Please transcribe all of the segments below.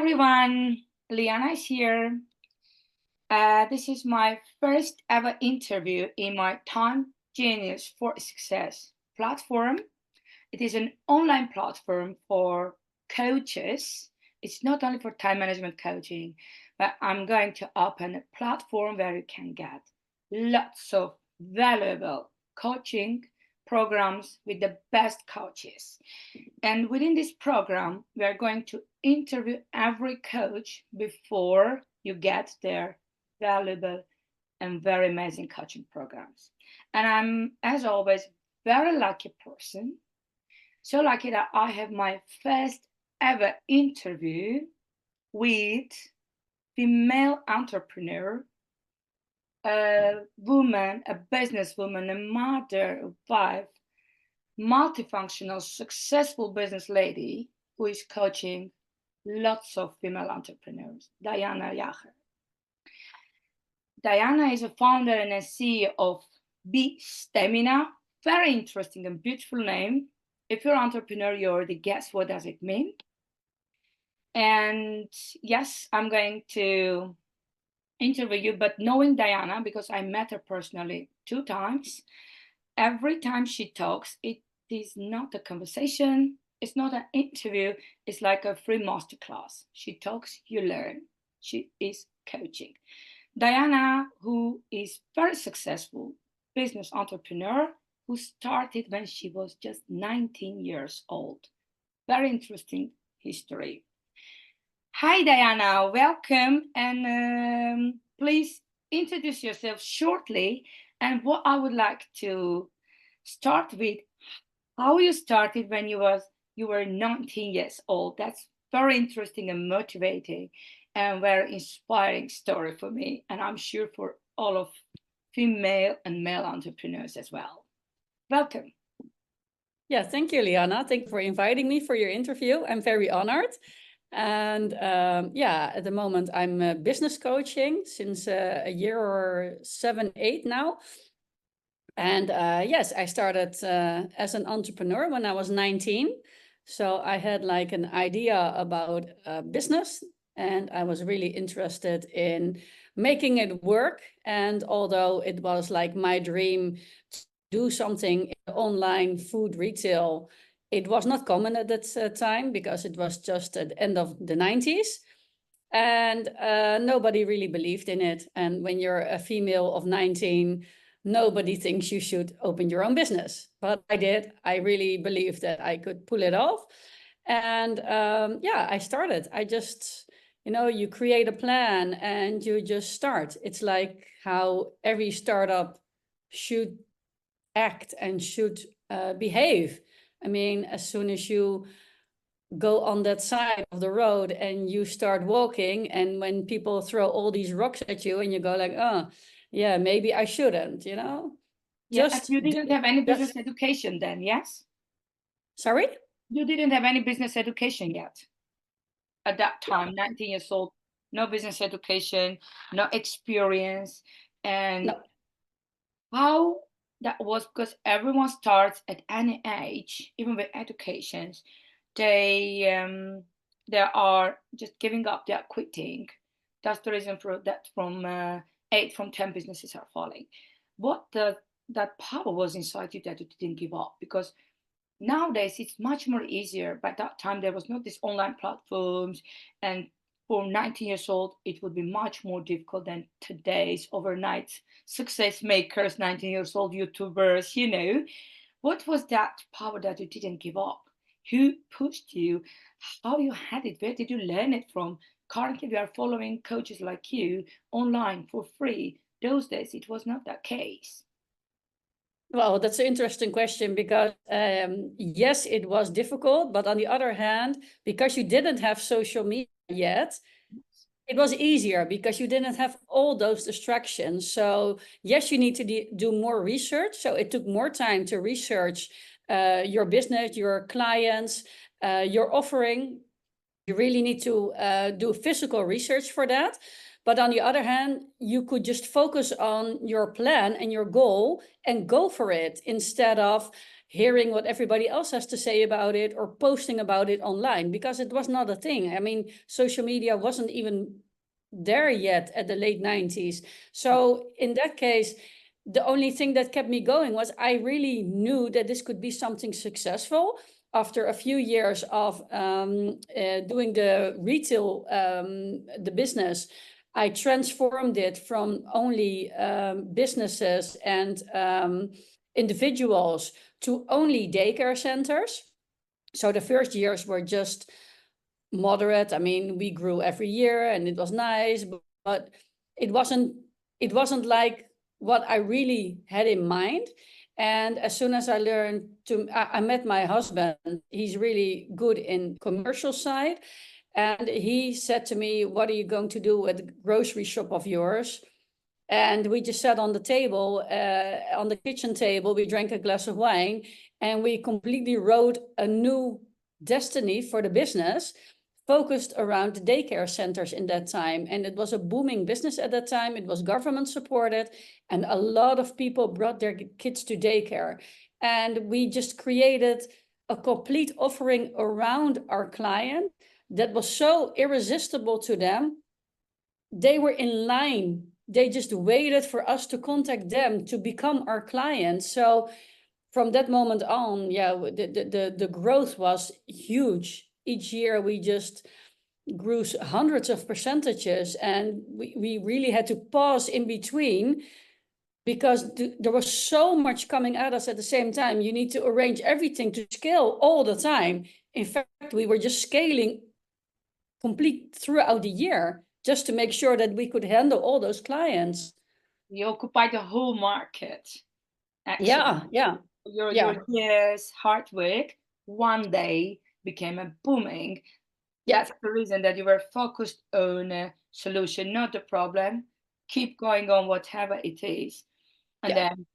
everyone, Liana is here. This is my first ever interview in my Time Genius for Success platform. It is an online platform for coaches. It's not only for time management coaching, but I'm going to open a platform where you can get lots of valuable coaching programs with the best coaches. And within this program, we are going to interview every coach before you get their valuable and very amazing coaching programs. And I'm, as always, very lucky person. So lucky that I have my first ever interview with female entrepreneur, a woman, a businesswoman, a mother, a wife, multifunctional, successful business lady who is coaching lots of female entrepreneurs, Dyane Jager. Dyane is a founder and a CEO of Be Stamina. Very interesting and beautiful name. If you're an entrepreneur, you already guess what does it mean. And yes, I'm going to interview you, but knowing Dyane, because I met her personally 2 times, every time she talks, it is not a conversation, it's not an interview, it's like a free masterclass. She talks, you learn. She is coaching. Dyane, who is very successful business entrepreneur, who started when she was just 19 years old. Very interesting history. Hi, Dyane, welcome, and please introduce yourself shortly. And what I would like to start with, how you started when you were 19 years old. That's very interesting and motivating and very inspiring story for me, and I'm sure for all of female and male entrepreneurs as well. Welcome. Yeah, thank you, Liana. Thank you for inviting me for your interview. I'm very honored. And yeah, at the moment I'm business coaching since a year or 7, 8 now. And yes, I started as an entrepreneur when I was 19. So I had like an idea about business, and I was really interested in making it work. And although it was like my dream to do something in online food retail, it was not common at that time because it was just at the end of the 90s. And nobody really believed in it. And when you're a female of 19, nobody thinks you should open your own business. But I did. I really believed that I could pull it off. And yeah, I started. I just, you create a plan and you just start. It's like how every startup should act and should behave. I mean, as soon as you go on that side of the road and you start walking, and when people throw all these rocks at you and you go like, oh, yeah, maybe I shouldn't, Yeah, just you didn't have any business education then, yes? Sorry? You didn't have any business education yet at that time, 19 years old, no business education, no experience. And no. How that was, because everyone starts at any age, even with educations, they are just giving up, they are quitting. That's the reason for that from 8 from 10 businesses are falling. What that power was inside you that you didn't give up? Because nowadays it's much more easier. By that time there was not these online platforms, and for 19 years old it would be much more difficult than today's overnight success makers, 19 years old YouTubers. What was that power that you didn't give up? Who pushed you? How you had it? Where did you learn it from? Currently we are following coaches like you online for free. Those days it was not that case. Well, that's an interesting question because yes, it was difficult, but on the other hand, because you didn't have social media yet, it was easier because you didn't have all those distractions. So yes, you need to do more research. So it took more time to research your business, your clients, your offering. You really need to do physical research for that. But on the other hand, you could just focus on your plan and your goal and go for it instead of, hearing what everybody else has to say about it or posting about it online, because it was not a thing. I mean, social media wasn't even there yet at the late 90s. So in that case, the only thing that kept me going was I really knew that this could be something successful. After a few years of doing the retail, the business, I transformed it from only businesses and individuals to only daycare centers. So the first years were just moderate. I mean, we grew every year and it was nice, but it wasn't like what I really had in mind. And as soon as I learned I met my husband. He's really good in commercial side. And he said to me, what are you going to do with the grocery shop of yours? And we just sat on the table, on the kitchen table. We drank a glass of wine and we completely wrote a new destiny for the business, focused around the daycare centers in that time. And it was a booming business at that time. It was government supported, and a lot of people brought their kids to daycare. And we just created a complete offering around our client that was so irresistible to them. They were in line. They just waited for us to contact them to become our clients. So from that moment on, yeah, the growth was huge. Each year we just grew hundreds of percentages, and we really had to pause in between because there was so much coming at us at the same time. You need to arrange everything to scale all the time. In fact, we were just scaling complete throughout the year just to make sure that we could handle all those clients. You occupied the whole market, actually. Yeah, yeah, Your yeah, years hard work one day became a booming. yeah, That's the reason that you were focused on a solution, not the problem. Keep going on whatever it is. And yeah. then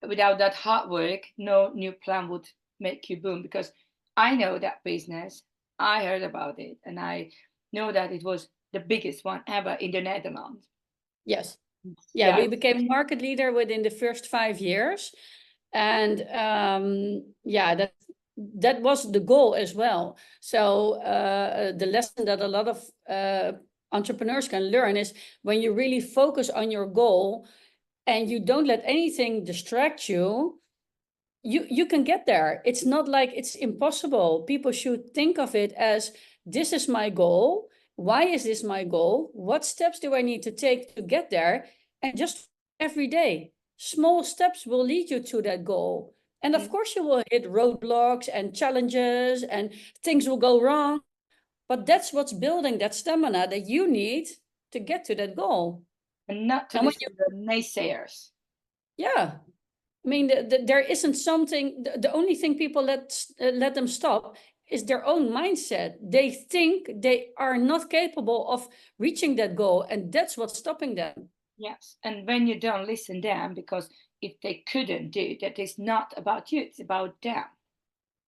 without that hard work, no new plan would make you boom. Because I know that business. I heard about it and I know that it was the biggest one ever in the Netherlands. Yes. Yeah, Yeah. we became market leader within the first 5 years. And yeah, that was the goal as well. So the lesson that a lot of entrepreneurs can learn is when you really focus on your goal and you don't let anything distract you, you can get there. It's not like it's impossible. People should think of it as, this is my goal. Why is this my goal? What steps do I need to take to get there? And just every day, small steps will lead you to that goal. And of course, you will hit roadblocks and challenges and things will go wrong. But that's what's building that stamina that you need to get to that goal. And not to And when listen you, to the naysayers. yeah, I mean, there isn't something. The only thing people let them stop is their own mindset. They think they are not capable of reaching that goal, and that's what's stopping them. Yes. And when you don't listen them, because if they couldn't do that, it's not about you, it's about them.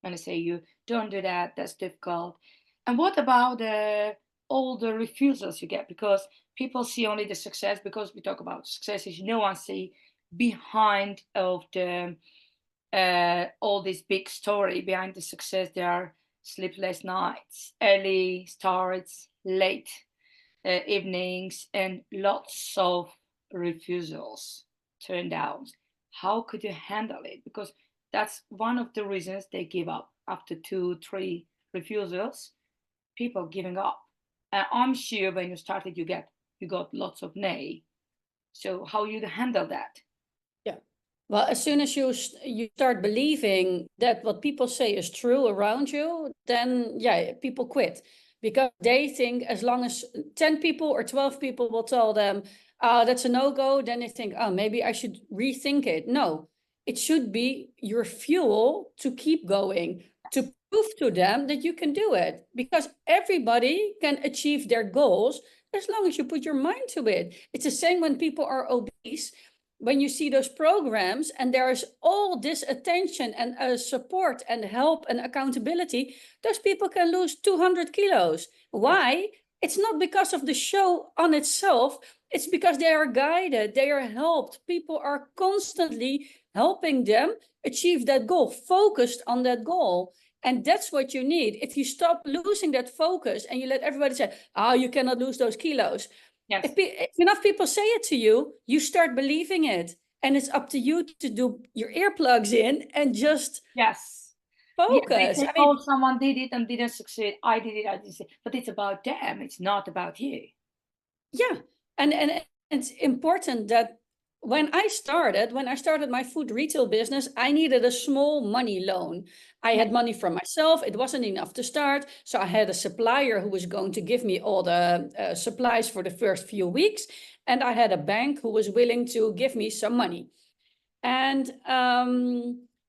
And I say you don't do that, that's difficult. And what about all the refusals you get? Because people see only the success, because we talk about successes, no one see behind of the all this big story behind the success. There are sleepless nights, early starts, late evenings, and lots of refusals, turn downs. How could you handle it? Because that's one of the reasons they give up after 2, 3 refusals. People giving up. I'm sure when you started, you got lots of nay. So how you handle that? Yeah. Well, as soon as you start believing that what people say is true around you, then yeah, people quit because they think as long as 10 people or 12 people will tell them, oh, that's a no-go, then they think, oh, maybe I should rethink it. No, it should be your fuel to keep going, to prove to them that you can do it, because everybody can achieve their goals as long as you put your mind to it. It's the same when people are obese. When you see those programs and there's all this attention and support and help and accountability, those people can lose 200 kilos. Yeah. Why? It's not because of the show on itself. It's because they are guided, they are helped. People are constantly helping them achieve that goal, focused on that goal. And that's what you need. If you stop losing that focus and you let everybody say, oh, you cannot lose those kilos. Yes. If enough people say it to you, you start believing it. And it's up to you to do your earplugs in and just Yes. Yeah, they focus. say, I mean, oh, someone did it and didn't succeed. I did it, I didn't succeed. But it's about them. It's not about you. yeah. And it's important that when I started my food retail business, I needed a small money loan. I Yeah. had money from myself. It wasn't enough to start. So I had a supplier who was going to give me all the supplies for the first few weeks. And I had a bank who was willing to give me some money. And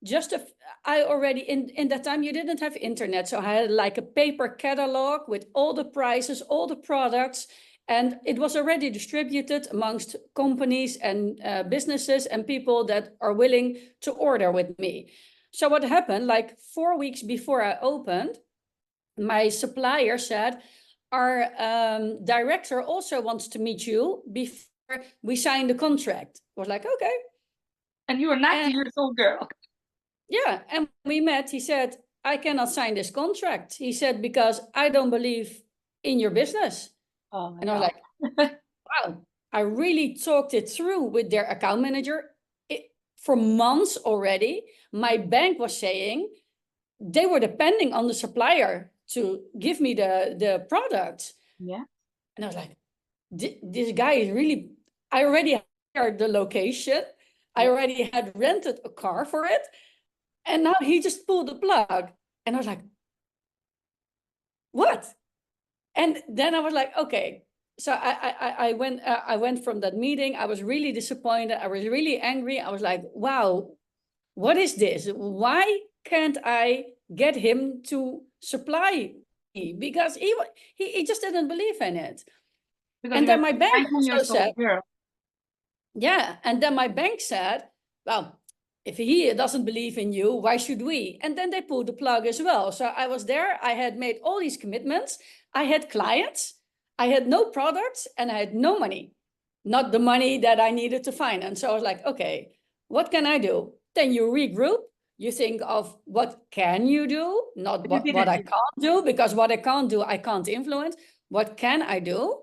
just a, I already in that time you didn't have internet, so I had like a paper catalog with all the prices, all the products, and it was already distributed amongst companies and businesses and people that are willing to order with me. So what happened, like 4 weeks before I opened, my supplier said, our director also wants to meet you before we sign the contract. I was like, okay. And you were 90 And years old girl. yeah, and we met. He said, I cannot sign this contract. He said, because I don't believe in your business. Oh my And I was God. like, wow, I really talked it through with their account manager. For months already, my bank was saying they were depending on the supplier to give me the product. Yeah. And I was like, this guy is really, I already had the location. I Yeah. already had rented a car for it. And now he just pulled the plug. And I was like, what? And then I was like, okay. So I went from that meeting. I was really disappointed. I was really angry. I was like, wow, what is this? Why can't I get him to supply me? Because he just didn't believe in it. Because And you're then my bank 19 also years said, old girl. yeah. And then my bank said, well, if he doesn't believe in you, why should we? And then they pulled the plug as well. So I was there. I had made all these commitments. I had clients. I had no products and I had no money, not the money that I needed to finance. So I was like, okay, what can I do? Then you regroup. You think of what can you do, not But you what didn't I do. can't do, because what I can't do, I can't influence. What can I do?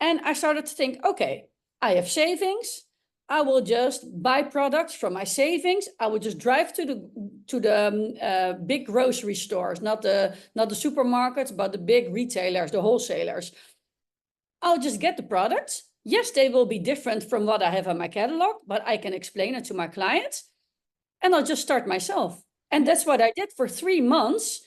And I started to think, okay, I have savings. I will just buy products from my savings. I will just drive to the big grocery stores, not the supermarkets, but the big retailers, the wholesalers. I'll just get the products. Yes, they will be different from what I have on my catalog, but I can explain it to my clients, and I'll just start myself. And Yeah. that's what I did for 3 months.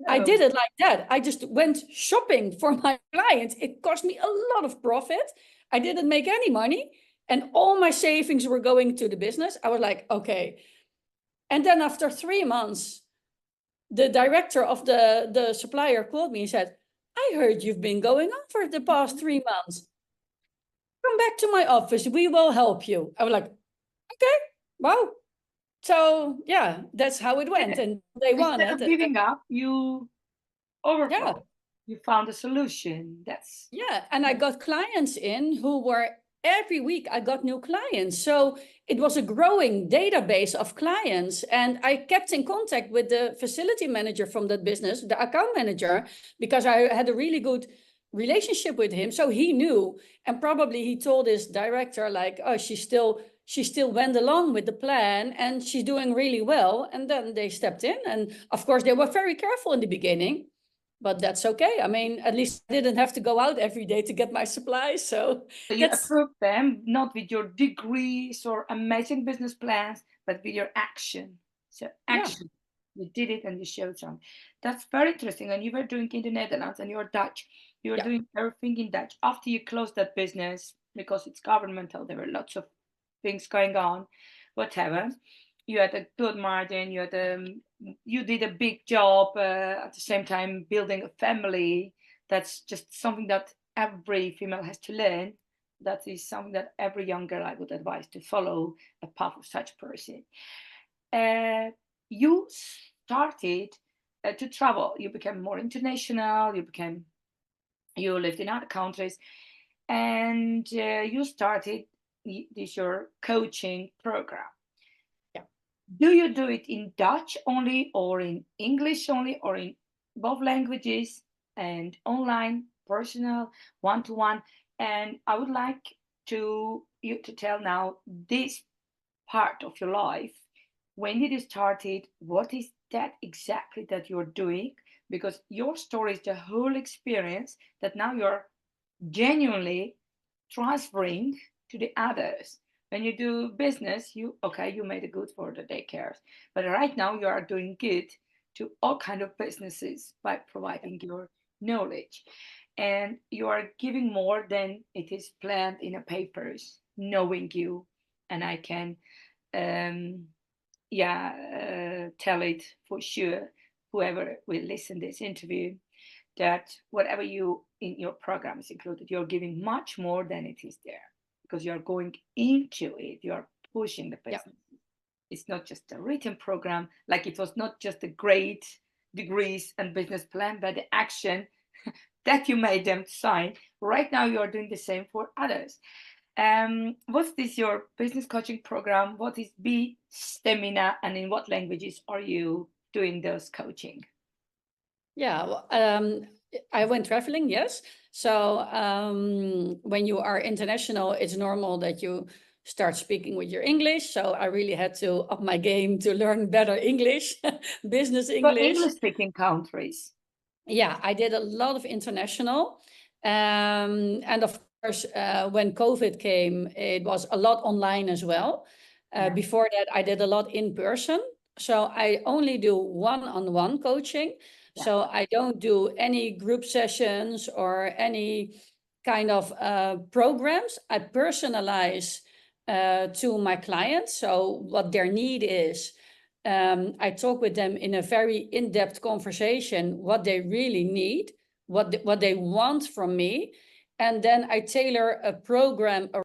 I Oh, did it like that. I just went shopping for my clients. It cost me a lot of profit. I didn't make any money. And all my savings were going to the business. I was like, okay. And then after 3 months, the director of the supplier called me and said, I heard you've been going on for the past 3 months. Come back to my office. We will help you. I was like, okay, wow. So yeah, that's how it went. yeah. And they won Instead it. of giving up, you Yeah. overflow. You found a solution. That's Yeah, and I got clients in who were every week I got new clients. So it was a growing database of clients. And I kept in contact with the facility manager from that business, the account manager, because I had a really good relationship with him. So he knew. And probably he told his director, like, oh, she still went along with the plan and she's doing really well. And then they stepped in. And of course, they were very careful in the beginning, but that's okay. I mean, at least I didn't have to go out every day to get my supplies. So so you that's, approve them not with your degrees or amazing business plans, but with your action. So yeah, action. You did it and you showed some. That's very interesting. And you were doing in the Netherlands and you're Dutch. You were yeah, doing everything in Dutch. After you closed that business, because it's governmental, there were lots of things going on, whatever. You had a good margin. You did a big job at the same time building a family. That's just something that every female has to learn. That is something that every young girl I would advise to follow a path of such person. Uh, you started to travel. You became more international. You lived in other countries. and you started this your coaching program. Yeah. Do you do it in Dutch only, or in English only, or in both languages, and online, personal, one to one? And I would like to you to tell now this part of your life. When did you start it? What is that exactly that you're doing? Because your story is the whole experience that now you're genuinely transferring to the others. When you do business, you made a good for the daycares, but right now you are doing good to all kind of businesses by providing your knowledge, and you are giving more than it is planned in the papers. Knowing you, and I can um, tell it for sure. Whoever will listen this interview, that whatever you in your program is included, you're giving much more than it is there, because you're going into it, you're pushing the Yeah. business. It's not just a written program, like it was not just a great degrees and business plan, but the action that you made them sign. Right now, you are doing the same for others. What's this your business coaching program? What is B Stamina, and in what languages are you doing those coaching? Yeah, well, I went traveling, yes. So when you are international, it's normal that you start speaking with your English. So I really had to up my game to learn better English, business For English. English speaking countries. Yeah, I did a lot of international. And of course, when COVID came, it was a lot online as well. Yeah, Before that, I did a lot in person. So I only do one-on-one coaching. yeah, So I don't do any group sessions or any kind of programs. I personalize to my clients. So what their need is, I talk with them in a very in-depth conversation, what they really need, what they want from me. And then I tailor a program